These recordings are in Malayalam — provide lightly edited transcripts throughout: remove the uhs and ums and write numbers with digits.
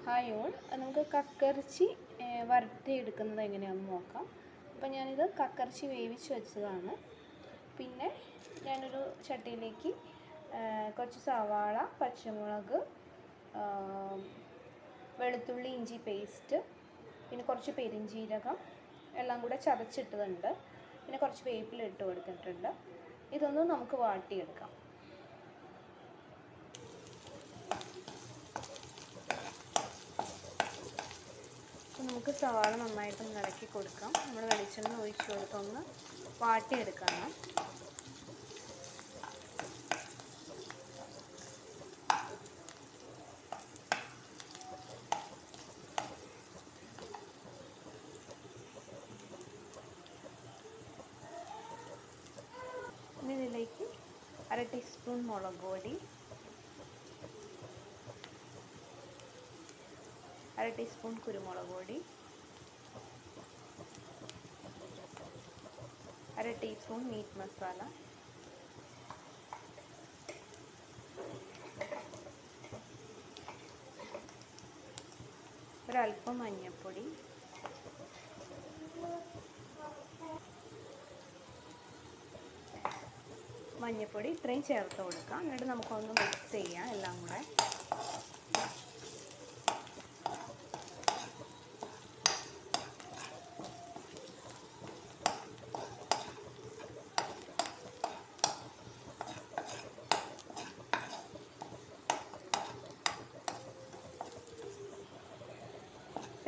ഹായ് ഓൾ, നമുക്ക് കക്കയിറച്ചി വരട്ടിയെടുക്കുന്നത് എങ്ങനെയാണെന്ന് നോക്കാം. അപ്പോൾ ഞാനിത് കക്കയിറച്ചി വേവിച്ച് വെച്ചതാണ്. പിന്നെ ഞാനൊരു ചട്ടിയിലേക്ക് കുറച്ച് സവാള, പച്ചമുളക്, വെളുത്തുള്ളി, ഇഞ്ചി പേസ്റ്റ്, പിന്നെ കുറച്ച് പെരിഞ്ജീരകം എല്ലാം കൂടെ ചതച്ചിട്ടതുണ്ട്. പിന്നെ കുറച്ച് വേപ്പില ഇട്ട് കൊടുത്തിട്ടുണ്ട്. ഇതൊന്നും നമുക്ക് വാട്ടിയെടുക്കാം. നമുക്ക് സവാള നന്നായിട്ടൊന്ന് ഇളക്കി കൊടുക്കാം. നമ്മൾ വെളിച്ചെണ്ണ ഒഴിച്ച് കൊടുത്തൊന്ന് വാട്ടിയെടുക്കണം. ഇനി ഇതിലേക്ക് 1/2 ടീസ്പൂൺ മുളക് പൊടി, 1/2 ടീസ്പൂൺ കുരുമുളക് പൊടി, 1/2 ടീസ്പൂൺ മീറ്റ് മസാല, ഒരല്പം മഞ്ഞൾപ്പൊടി, ഇത്രയും ചേർത്ത് കൊടുക്കാം. എന്നിട്ട് നമുക്കൊന്ന് മിക്സ് ചെയ്യാം എല്ലാം കൂടെ.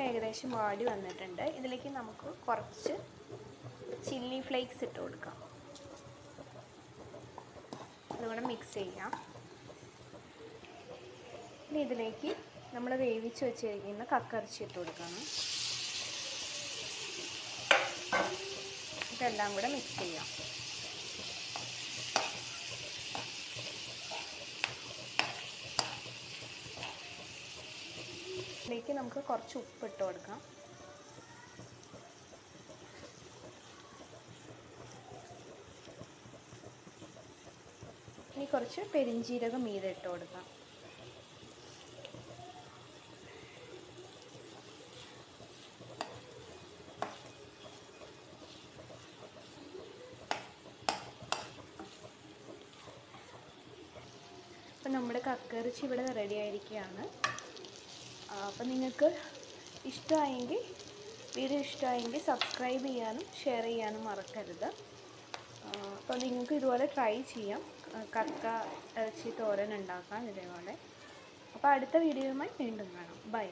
ഏകദേശം വാടി വന്നിട്ടുണ്ട്. ഇതിലേക്ക് നമുക്ക് കുറച്ച് ചില്ലി ഫ്ലേക്സ് ഇട്ട് കൊടുക്കാം. അതുകൂടെ മിക്സ് ചെയ്യാം. ഇനി ഇതിലേക്ക് നമ്മൾ വേവിച്ച് വെച്ചിരിക്കുന്ന കക്കയിറച്ചി ഇട്ട് കൊടുക്കണം. ഇതെല്ലാം കൂടെ മിക്സ് ചെയ്യാം. ഇതിലേക്ക് നമുക്ക് കുറച്ച് ഉപ്പിട്ട് കൊടുക്കാം. ഇനി കുറച്ച് പെരിഞ്ജീരകം മീതെ ഇട്ട് കൊടുക്കാം. അപ്പം നമ്മുടെ കക്കയിറച്ചി ഇവിടെ റെഡി ആയിരിക്കുകയാണ്. അപ്പം നിങ്ങൾക്ക് വീഡിയോ ഇഷ്ടമായെങ്കിൽ സബ്സ്ക്രൈബ് ചെയ്യാനും ഷെയർ ചെയ്യാനും മറക്കരുത്. അപ്പോൾ നിങ്ങൾക്ക് ഇതുപോലെ ട്രൈ ചെയ്യാം, കക്ക ഇറച്ചി തോരൻ ഉണ്ടാക്കാം ഇതേപോലെ. അപ്പോൾ അടുത്ത വീഡിയോയുമായി വീണ്ടും കാണാം. ബൈ.